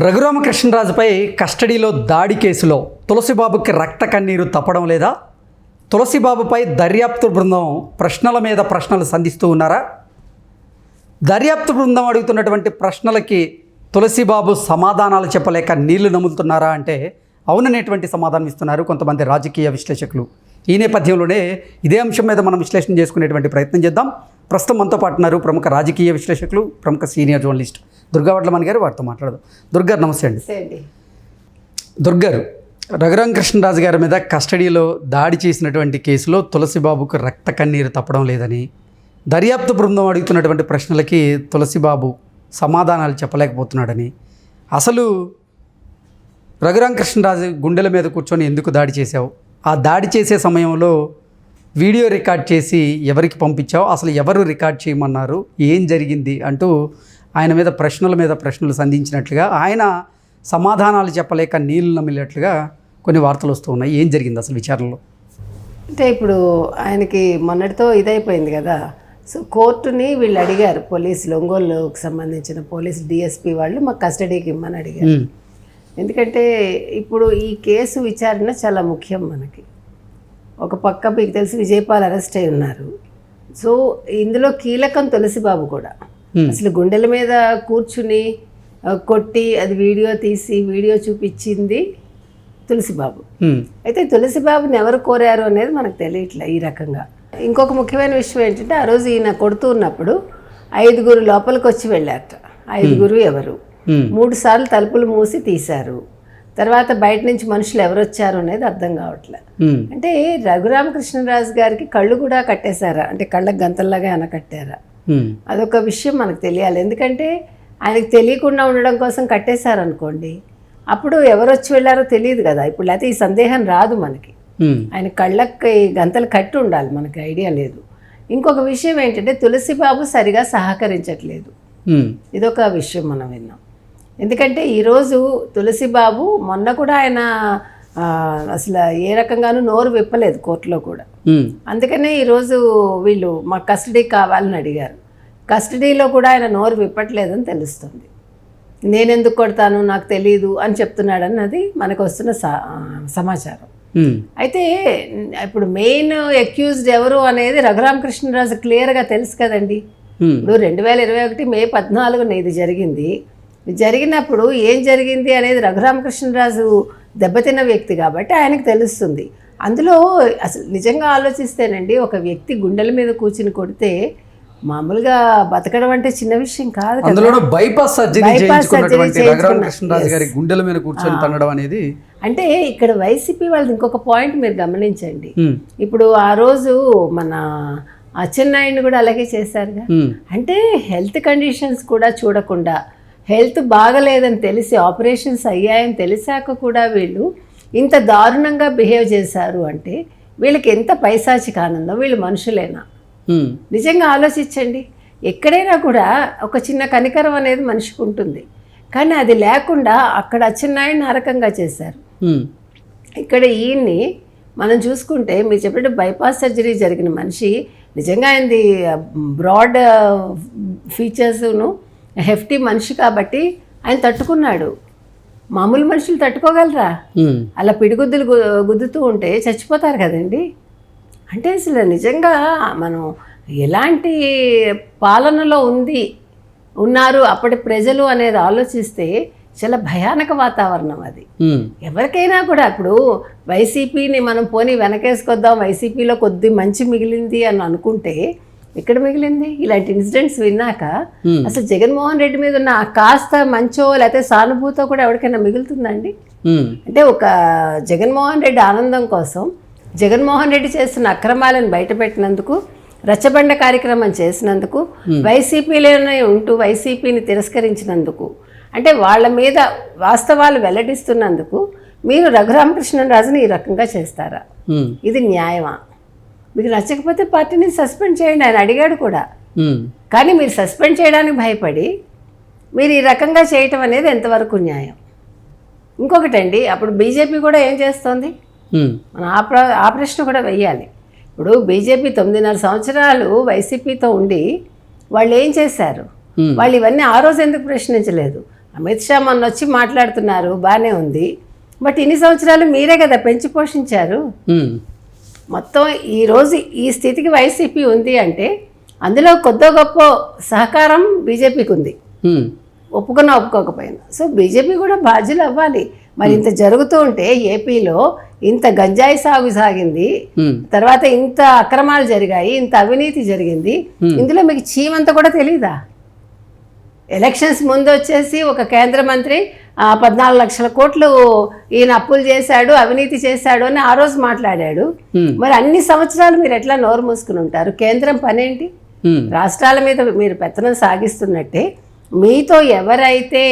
రఘురామకృష్ణరాజుపై కస్టడీలో దాడి కేసులో తులసిబాబుకి రక్త కన్నీరు తప్పడం లేదా? తులసిబాబుపై దర్యాప్తు బృందం ప్రశ్నల మీద ప్రశ్నలు సంధిస్తూ ఉన్నారా? దర్యాప్తు బృందం అడుగుతున్నటువంటి ప్రశ్నలకి తులసిబాబు సమాధానాలు చెప్పలేక నీళ్లు నములుతున్నారా అంటే అవుననేటువంటి సమాధానం ఇస్తున్నారు కొంతమంది రాజకీయ విశ్లేషకులు. ఈ నేపథ్యంలోనే ఇదే అంశం మీద మనం విశ్లేషణ చేసుకునేటువంటి ప్రయత్నం చేద్దాం. ప్రస్తుతం మనతో పాటు ఉన్నారు ప్రముఖ రాజకీయ విశ్లేషకులు, ప్రముఖ సీనియర్ జర్నలిస్ట్ దుర్గా వడ్లమణి గారు. వారితో మాట్లాడదాం. దుర్గారు నమస్తే అండి. దుర్గారు, రఘురామకృష్ణరాజు గారి మీద కస్టడీలో దాడి చేసినటువంటి కేసులో తులసిబాబుకు రక్త కన్నీరు తప్పడం లేదని, దర్యాప్తు బృందం అడుగుతున్నటువంటి ప్రశ్నలకి తులసిబాబు సమాధానాలు చెప్పలేకపోతున్నాడని, అసలు రఘురామకృష్ణరాజు గుండెల మీద కూర్చొని ఎందుకు దాడి చేశావు, ఆ దాడి చేసే సమయంలో వీడియో రికార్డ్ చేసి ఎవరికి పంపించావు, అసలు ఎవరు రికార్డ్ చేయమన్నారు, ఏం జరిగింది అంటూ ఆయన మీద ప్రశ్నలు సంధించినట్లుగా, ఆయన సమాధానాలు చెప్పలేక నీళ్ళు నమిలినట్లుగా కొన్ని వార్తలు వస్తూ ఉన్నాయి. ఏం జరిగింది అసలు విచారణలో? అంటే ఇప్పుడు ఆయనకి మొన్నటితో ఇదైపోయింది కదా. సో కోర్టుని వీళ్ళు అడిగారు, పోలీసులు, ఒంగోలుకు సంబంధించిన పోలీసు డిఎస్పీ వాళ్ళు మాకు కస్టడీకి ఇమ్మని అడిగారు. ఎందుకంటే ఇప్పుడు ఈ కేసు విచారణ చాలా ముఖ్యం మనకి. ఒక పక్క మీకు తెలిసి విజయపాల్ అరెస్ట్ అయి ఉన్నారు. సో ఇందులో కీలకం తులసిబాబు కూడా. అసలు గుండెల మీద కూర్చుని కొట్టి అది వీడియో తీసి వీడియో చూపించింది తులసిబాబు. అయితే తులసిబాబుని ఎవరు కోరారు అనేది మనకు తెలియట్లే ఈ రకంగా. ఇంకొక ముఖ్యమైన విషయం ఏంటంటే, ఆ రోజు ఈయన కొడుతూ ఉన్నప్పుడు 5 లోపలికి వచ్చి వెళ్ళారట. 5 ఎవరు? 3 సార్లు తలుపులు మూసి తీశారు. తర్వాత బయట నుంచి మనుషులు ఎవరు వచ్చారు అనేది అర్థం కావట్లే. అంటే రఘురామకృష్ణరాజు గారికి కళ్ళు కూడా కట్టేశారా, అంటే కళ్ళకు గంతల్లాగా ఆయన కట్టారా, అదొక విషయం మనకు తెలియాలి. ఎందుకంటే ఆయనకు తెలియకుండా ఉండడం కోసం కట్టేశారనుకోండి, అప్పుడు ఎవరు వచ్చి వెళ్ళారో తెలియదు కదా. ఇప్పుడు లేకపోతే ఈ సందేహం రాదు మనకి. ఆయన కళ్ళకి గంతలు కట్టి ఉండాలి, మనకి ఐడియా లేదు. ఇంకొక విషయం ఏంటంటే, తులసిబాబు సరిగా సహకరించట్లేదు. ఇదొక విషయం మనం విన్నాం. ఎందుకంటే ఈరోజు తులసిబాబు మొన్న కూడా ఆయన అసలు ఏ రకంగానూ నోరు విప్పలేదు కోర్టులో కూడా. అందుకనే ఈరోజు వీళ్ళు మాకు కస్టడీ కావాలని అడిగారు. కస్టడీలో కూడా ఆయన నోరు విప్పట్లేదని తెలుస్తుంది. నేనెందుకు కొడతాను, నాకు తెలీదు అని చెప్తున్నాడన్నది మనకు వస్తున్న సమాచారం. అయితే ఇప్పుడు మెయిన్ అక్యూజ్డ్ ఎవరు అనేది రఘురామకృష్ణరాజు క్లియర్గా తెలుసు కదండి. ఇప్పుడు 2021 మే 14న ఇది జరిగింది. జరిగినప్పుడు ఏం జరిగింది అనేది రఘురామకృష్ణరాజు దెబ్బతిన్న వ్యక్తి కాబట్టి ఆయనకు తెలుస్తుంది. అందులో అసలు నిజంగా ఆలోచిస్తేనండి, ఒక వ్యక్తి గుండెల మీద కూర్చుని కొడితే మామూలుగా బతకడం అంటే చిన్న విషయం కాదు. బైపాస్ సర్జరీ రఘురామకృష్ణరాజు గారి గుండెల మీద కూర్చొని తన్నడం అనేది. అంటే ఇక్కడ వైసీపీ వాళ్ళది ఇంకొక పాయింట్ మీరు గమనించండి. ఇప్పుడు ఆ రోజు మన అచ్చెన్నాయుడిని కూడా అలాగే చేశారుగా. అంటే హెల్త్ కండిషన్స్ కూడా చూడకుండా, హెల్త్ బాగలేదని తెలిసి, ఆపరేషన్స్ అయ్యాయని తెలిసాక కూడా వీళ్ళు ఇంత దారుణంగా బిహేవ్ చేశారు అంటే వీళ్ళకి ఎంత పైశాచిక ఆనందం. వీళ్ళు మనుషులేనా? నిజంగా ఆలోచించండి. ఎక్కడైనా కూడా ఒక చిన్న కనికరం అనేది మనిషికి ఉంటుంది, కానీ అది లేకుండా అక్కడ అచ్చెన్నాయుడిని నరకంగా చేశారు. ఇక్కడ ఈయన్ని మనం చూసుకుంటే, మీరు చెప్పినట్టు బైపాస్ సర్జరీ జరిగిన మనిషి నిజంగా ఆయనది బ్రాడ్ ఫీచర్స్ను హెఫ్టీ మనిషి కాబట్టి ఆయన తట్టుకున్నాడు. మామూలు మనుషులు తట్టుకోగలరా? అలా పిడిగుద్దులు గుద్దుతూ ఉంటే చచ్చిపోతారు కదండి. అంటే అసలు నిజంగా మనం ఎలాంటి పాలనలో ఉన్నారు అప్పటి ప్రజలు అనేది ఆలోచిస్తే చాలా భయానక వాతావరణం అది. ఎవరికైనా కూడా ఇప్పుడు వైసీపీని మనం పోనీ వెనకేసుకొద్దాం, వైసీపీలో కొద్ది మంచి మిగిలింది అని అనుకుంటే ఎక్కడ మిగిలింది? ఇలాంటి ఇన్సిడెంట్స్ విన్నాక అసలు జగన్మోహన్ రెడ్డి మీద ఉన్న కాస్త మంచో లేకపోతే సానుభూతో కూడా ఎవరికైనా మిగులుతుందండి? అంటే ఒక జగన్మోహన్ రెడ్డి ఆనందం కోసం జగన్మోహన్ రెడ్డి చేస్తున్న అక్రమాలను బయటపెట్టినందుకు, రచ్చబండ కార్యక్రమం చేసినందుకు, వైసీపీలోనే ఉంటూ వైసీపీని తిరస్కరించినందుకు, అంటే వాళ్ళ మీద వాస్తవాలు వెల్లడిస్తున్నందుకు మీరు రఘురామకృష్ణరాజుని ఈ రకంగా చేస్తారా? ఇది న్యాయమా? మీకు నచ్చకపోతే పార్టీని సస్పెండ్ చేయండి, ఆయన అడిగాడు కూడా. కానీ మీరు సస్పెండ్ చేయడానికి భయపడి మీరు ఈ రకంగా చేయటం అనేది ఎంతవరకు న్యాయం? ఇంకొకటండి, అప్పుడు బీజేపీ కూడా ఏం చేస్తోంది? మనం ఆ ప్రశ్న కూడా వెయ్యాలి. ఇప్పుడు బీజేపీ 9.5 సంవత్సరాలు వైసీపీతో ఉండి వాళ్ళు ఏం చేశారు? వాళ్ళు ఇవన్నీ ఆ రోజు ఎందుకు ప్రశ్నించలేదు? అమిత్ షా మొన్న వచ్చి మాట్లాడుతున్నారు, బాగానే ఉంది. బట్ ఇన్ని సంవత్సరాలు మీరే కదా పెంచి పోషించారు. మొత్తం ఈరోజు ఈ స్థితికి వైసీపీ ఉంది అంటే అందులో కొద్ది గొప్ప సహకారం బీజేపీకి ఉంది, ఒప్పుకున్నా ఒప్పుకోకపోయినా. సో బీజేపీ కూడా బాధ్యులు అవ్వాలి. మరి ఇంత జరుగుతూ ఉంటే ఏపీలో ఇంత గంజాయి సాగు సాగింది, తర్వాత ఇంత అక్రమాలు జరిగాయి, ఇంత అవినీతి జరిగింది, ఇందులో మీకు చీమంతా కూడా తెలీదా? ఎలక్షన్స్ ముందు వచ్చేసి ఒక కేంద్ర మంత్రి 14 లక్షల కోట్లు ఈయన అప్పులు చేశాడు, అవినీతి చేశాడు అని ఆ రోజు మాట్లాడాడు. మరి అన్ని సంవత్సరాలు మీరు ఎట్లా నోరు మూసుకుని ఉంటారు? కేంద్రం పనేంటి? రాష్ట్రాల మీద మీరు పెత్తనం సాగిస్తున్నట్టే మీతో ఎవరైతే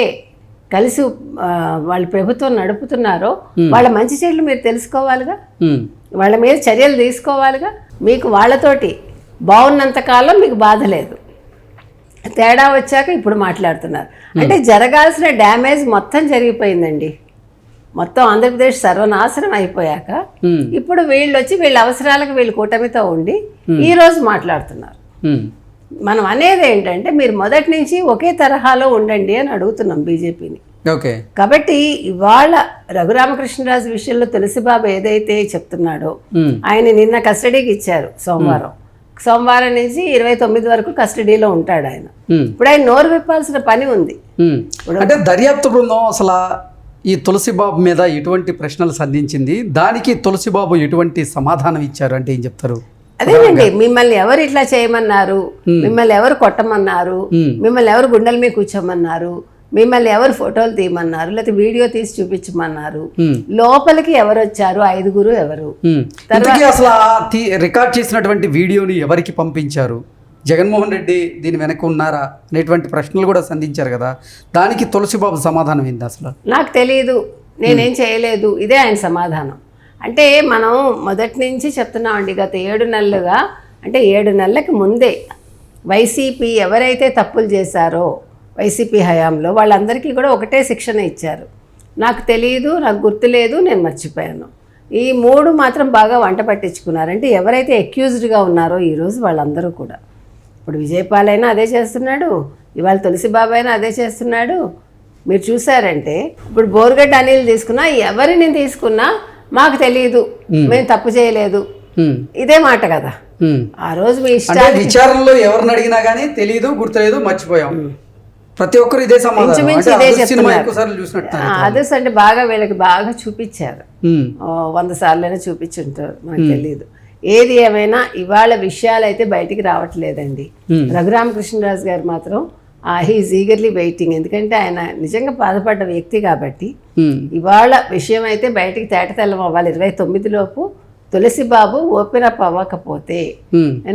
కలిసి వాళ్ళు ప్రభుత్వం నడుపుతున్నారో వాళ్ళ మంచి చెడులు మీరు తెలుసుకోవాలిగా, వాళ్ళ మీద చర్యలు తీసుకోవాలిగా. మీకు వాళ్ళతోటి బాగున్నంత కాలం మీకు బాధ లేదు, తేడా వచ్చాక ఇప్పుడు మాట్లాడుతున్నారు. అంటే జరగాల్సిన డ్యామేజ్ మొత్తం జరిగిపోయిందండి. మొత్తం ఆంధ్రప్రదేశ్ సర్వనాశనం అయిపోయాక ఇప్పుడు వీళ్ళు వచ్చి వీళ్ళ అవసరాలకు వీళ్ళు కూటమితో ఉండి ఈ రోజు మాట్లాడుతున్నారు. మనం అనేది ఏంటంటే మీరు మొదటి నుంచి ఒకే తరహాలో ఉండండి అని అడుగుతున్నాం బీజేపీని. ఓకే, కాబట్టి ఇవాళ రఘురామకృష్ణరాజు విషయంలో తులసిబాబు ఏదైతే చెప్తున్నాడో, ఆయన నిన్న కస్టడీకి ఇచ్చారు సోమవారం నుంచి 29 వరకు కస్టడీలో ఉంటాడు ఆయన. ఇప్పుడు ఆయన నోరు విప్పాల్సిన పని ఉంది. అంటే దర్యాప్తు బృందం అసలు ఈ తులసిబాబు మీద ఎటువంటి ప్రశ్నలు సంధించింది, దానికి తులసిబాబు ఎటువంటి సమాధానం ఇచ్చారు అంటే ఏం చెప్తారు? అదేనండి, మిమ్మల్ని ఎవరు ఇట్లా చేయమన్నారు, మిమ్మల్ని ఎవరు కొట్టమన్నారు, మిమ్మల్ని ఎవరు గుండెల మీద కూర్చోమన్నారు, మిమ్మల్ని ఎవరు ఫోటోలు తీయమన్నారు, లేకపోతే వీడియో తీసి చూపించమన్నారు, లోపలికి ఎవరు వచ్చారు, 5 ఎవరు, అసలు రికార్డ్ చేసినటువంటి వీడియోని ఎవరికి పంపించారు, జగన్మోహన్ రెడ్డి దీని వెనక ఉన్నారా అనేటువంటి ప్రశ్నలు కూడా సంధించారు కదా, దానికి తులసిబాబు సమాధానం ఏంది? అసలు నాకు తెలియదు, నేనేం చేయలేదు, ఇదే ఆయన సమాధానం. అంటే మనం మొదటి నుంచి చెప్తున్నామండి, గత 7 నెలలుగా, అంటే 7 నెలలకి ముందే వైసీపీ ఎవరైతే తప్పులు చేశారో వైసీపీ హయాంలో వాళ్ళందరికీ కూడా ఒకటే శిక్షణ ఇచ్చారు. నాకు తెలియదు, నాకు గుర్తులేదు, నేను మర్చిపోయాను. ఈ 3 మాత్రం బాగా వంట పట్టించుకున్నారు. అంటే ఎవరైతే అక్యూజ్డ్గా ఉన్నారో ఈరోజు వాళ్ళందరూ కూడా, ఇప్పుడు విజయపాల్ అయినా అదే చేస్తున్నాడు, ఇవాళ తులసిబాబు అయినా అదే చేస్తున్నాడు. మీరు చూసారంటే ఇప్పుడు బోర్గడ్డ అనిల్ తీసుకున్నా, ఎవరిని తీసుకున్నా మాకు తెలియదు, మేము తప్పు చేయలేదు, ఇదే మాట కదా. ఆ రోజు మీ ఇష్టాన్ని విచారణలో ఎవరిని అడిగినా కానీ తెలియదు, గుర్తులేదు, మర్చిపోయాం, ప్రతి ఒక్కరు ఇదే సమాధానం. అదర్స్ అంటే బాగా వీళ్ళకి బాగా చూపించారు, 100 సార్లైనా చూపించుంటారు, మనకు తెలియదు. ఏది ఏమైనా ఇవాళ విషయాలు అయితే బయటికి రావట్లేదండి. రఘురామకృష్ణరాజు గారు మాత్రం హీఈస్ ఈగర్లీ వెయిటింగ్, ఎందుకంటే ఆయన నిజంగా బాధపడ్డ వ్యక్తి కాబట్టి ఇవాళ విషయం అయితే బయటికి తేటతెల్లం అవ్వాలి. 29 లోపు తులసిబాబు ఓపెన్ అప్ అవ్వకపోతే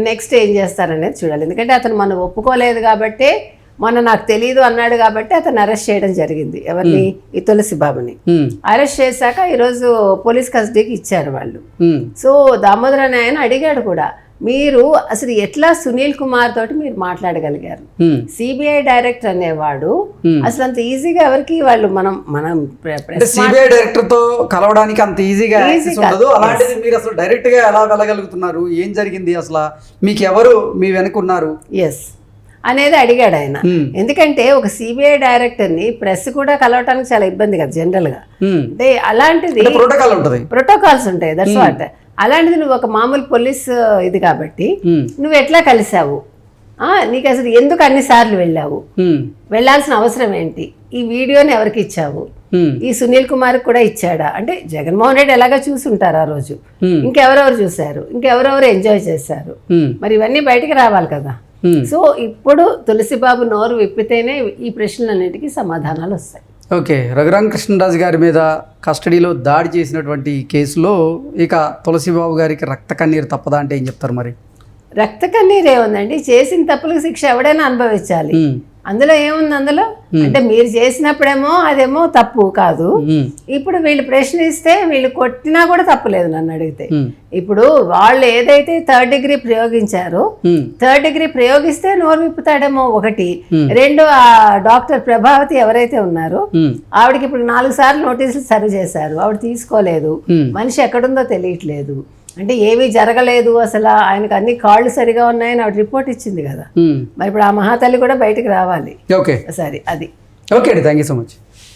నెక్స్ట్ ఏం చేస్తారనేది చూడాలి. ఎందుకంటే అతను మనం ఒప్పుకోలేదు కాబట్టి, మొన్న నాకు తెలియదు అన్నాడు కాబట్టి అతను అరెస్ట్ చేయడం జరిగింది. ఎవరిని? ఈ తులసిబాబుని అరెస్ట్ చేశాక ఈరోజు పోలీస్ కస్టడీకి ఇచ్చారు వాళ్ళు. సో దామోదరన్ ఆయన అడిగాడు కూడా, మీరు అసలు ఎట్లా సునీల్ కుమార్ తోటి మీరు మాట్లాడగలిగారు? సిబిఐ డైరెక్టర్ అనేవాడు అసలు అంత ఈజీగా ఎవరికి వాళ్ళు మనం సిబిఐ డైరెక్టర్ తో కలవడానికి అంత ఈజీగా ఉండదు. అలాంటిది మీరు అసలు డైరెక్ట్ గా ఎలా వెళ్ళగలుగుతున్నారు? ఏం జరిగింది అసలు? మీకు ఎవరు మీ వెనుకున్నారు అనేది అడిగాడు ఆయన. ఎందుకంటే ఒక సిబిఐ డైరెక్టర్ని ప్రెస్ కూడా కలవటానికి చాలా ఇబ్బంది కదా జనరల్గా. అంటే అలాంటిది ప్రోటోకాల్స్ ఉంటాయి, దట్స్ వాట్. అలాంటిది నువ్వు ఒక మామూలు పోలీస్ ఇది కాబట్టి నువ్వు ఎట్లా కలిసావు, నీకు అసలు ఎందుకు అన్నిసార్లు వెళ్ళావు, వెళ్ళాల్సిన అవసరం ఏంటి, ఈ వీడియోని ఎవరికి ఇచ్చావు, ఈ సునీల్ కుమార్ కూడా ఇచ్చాడా? అంటే జగన్మోహన్ రెడ్డి ఎలాగా చూసుంటారు ఆ రోజు, ఇంకెవరెవరు చూశారు, ఇంకెవరెవరు ఎంజాయ్ చేశారు, మరి ఇవన్నీ బయటికి రావాలి కదా. సో ఇప్పుడు తులసిబాబు నోరు విప్పితేనే ఈ ప్రశ్నలన్నిటికీ సమాధానాలు వస్తాయి. ఓకే, రఘురామకృష్ణరాజు గారి మీద కస్టడీలో దాడి చేసినటువంటి కేసులో ఇక తులసిబాబు గారికి రక్త కన్నీరు తప్పదా అంటే ఏం చెప్తారు? మరి రక్త కన్నీరు ఏముందండి, చేసిన తప్పులకు శిక్ష ఎవడైనా అనుభవించాలి. అందులో ఏముంది? అందులో అంటే మీరు చేసినప్పుడేమో అదేమో తప్పు కాదు, ఇప్పుడు వీళ్ళు ప్రశ్నిస్తే వీళ్ళు కొట్టినా కూడా తప్పులేదు నన్ను అడిగితే. ఇప్పుడు వాళ్ళు ఏదైతే 3rd డిగ్రీ ప్రయోగించారో 3rd డిగ్రీ ప్రయోగిస్తే నోరు విప్పుతాడేమో ఒకటి. 2 ఆ డాక్టర్ ప్రభావతి ఎవరైతే ఉన్నారో ఆవిడకి ఇప్పుడు 4 సార్లు నోటీసులు సర్వ్ చేశారు, ఆవిడ తీసుకోలేదు, మనిషి ఎక్కడుందో తెలియట్లేదు. అంటే ఏమీ జరగలేదు, అసలు ఆయనకు అన్ని కాళ్ళు సరిగా ఉన్నాయని ఆవిడ రిపోర్ట్ ఇచ్చింది కదా. మరి ఇప్పుడు ఆ మహాతల్లి కూడా బయటకు రావాలి. ఓకే, సరే అది ఓకే అండి, థ్యాంక్ యూ సో మచ్.